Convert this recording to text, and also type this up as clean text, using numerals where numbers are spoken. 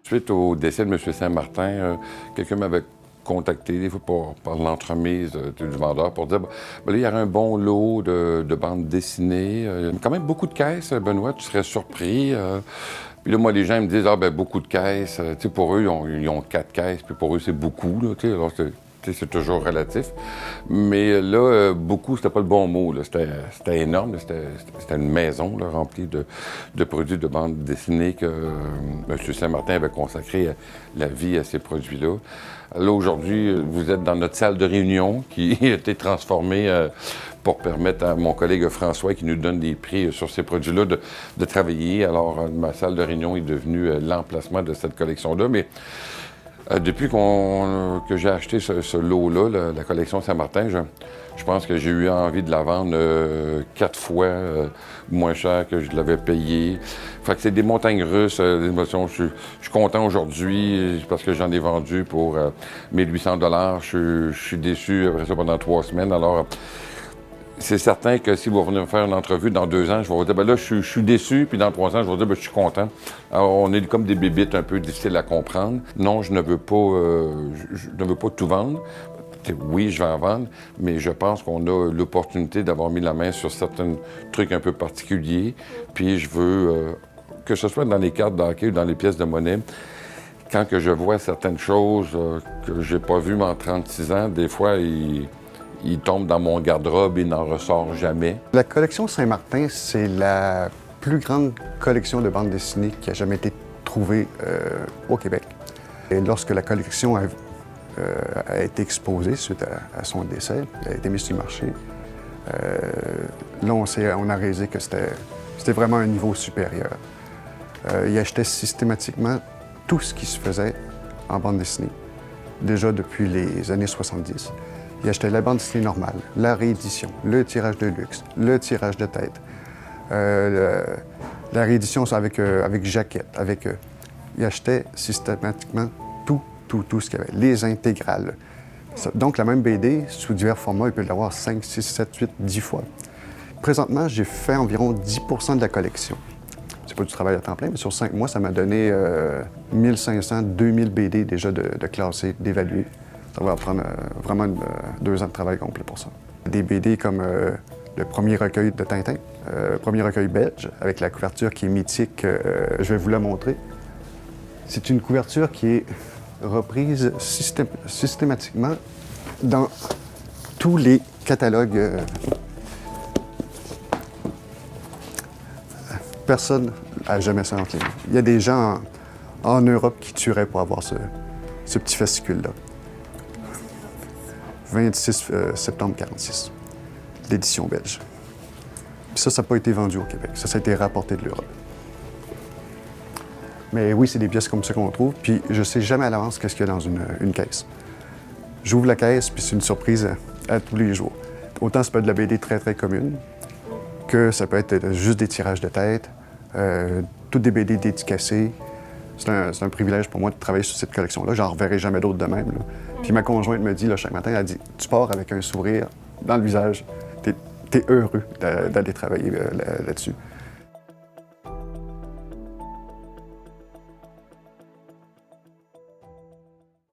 Suite au décès de M. Saint-Martin, quelqu'un m'avait contacté, des fois par l'entremise du vendeur, pour dire ben là, il y aurait un bon lot de bandes dessinées. Il y a quand même beaucoup de caisses, Benoît, tu serais surpris. Puis là, moi, les gens me disent, ah ben beaucoup de caisses. Tu sais, pour eux, ils ont 4 caisses, puis pour eux, c'est beaucoup, là, tu sais, alors c'est toujours relatif. Mais là, beaucoup, c'était pas le bon mot. C'était énorme. C'était une maison là, remplie de produits de bande dessinée que M. Saint-Martin avait consacré la vie à ces produits-là. Là, aujourd'hui, vous êtes dans notre salle de réunion qui a été transformée pour permettre à mon collègue François, qui nous donne des prix sur ces produits-là, de travailler. Alors, ma salle de réunion est devenue l'emplacement de cette collection-là. Mais depuis que j'ai acheté ce lot-là, la collection Saint-Martin, je pense que j'ai eu envie de la vendre 4 fois moins cher que je l'avais payé. Fait que c'est des montagnes russes d'émotions. Je suis content aujourd'hui parce que j'en ai vendu pour 1800 $. Je suis déçu après ça pendant 3 semaines. Alors, c'est certain que si vous revenez me faire une entrevue dans 2 ans, je vais vous dire, ben là, je suis déçu, puis dans 3 ans, je vais vous dire, ben, je suis content. Alors, on est comme des bébites un peu difficiles à comprendre. Non, je ne veux pas tout vendre. Oui, je vais en vendre, mais je pense qu'on a l'opportunité d'avoir mis la main sur certains trucs un peu particuliers. Puis je veux, que ce soit dans les cartes d'hockey ou dans les pièces de monnaie, quand que je vois certaines choses que j'ai pas vues en 36 ans, des fois, il tombe dans mon garde-robe et n'en ressort jamais. La collection Saint-Martin, c'est la plus grande collection de bandes dessinées qui a jamais été trouvée au Québec. Et lorsque la collection a été exposée suite à son décès, elle a été mise sur le marché, là, on a réalisé que c'était vraiment un niveau supérieur. Il achetait systématiquement tout ce qui se faisait en bande dessinée, déjà depuis les années 70. Il achetait la bande dessinée normale, la réédition, le tirage de luxe, le tirage de tête, la réédition avec jaquette, il achetait systématiquement tout ce qu'il y avait, les intégrales. Donc la même BD, sous divers formats, il peut l'avoir 5, 6, 7, 8, 10 fois. Présentement, j'ai fait environ 10 % de la collection. C'est pas du travail à temps plein, mais sur 5 mois, ça m'a donné 1500, 2000 BD déjà de classer, d'évaluer. Ça va prendre vraiment 2 ans de travail complet pour ça. Des BD comme le premier recueil de Tintin, premier recueil belge, avec la couverture qui est mythique, je vais vous la montrer. C'est une couverture qui est reprise systématiquement dans tous les catalogues. Personne n'a jamais ça entre les mains. Il y a des gens en Europe qui tueraient pour avoir ce petit fascicule-là. 26 septembre 1946, l'édition belge. Puis ça n'a pas été vendu au Québec. Ça a été rapporté de l'Europe. Mais oui, c'est des pièces comme ça qu'on trouve, puis je sais jamais à l'avance qu'est-ce qu'il y a dans une caisse. J'ouvre la caisse, puis c'est une surprise à tous les jours. Autant ça peut être de la BD très, très commune, que ça peut être juste des tirages de tête, toutes des BD dédicacées. C'est un privilège pour moi de travailler sur cette collection-là. J'en reverrai jamais d'autres de même, là. Puis ma conjointe me dit, là, chaque matin, elle dit « Tu pars avec un sourire dans le visage. T'es heureux d'aller travailler là-dessus. »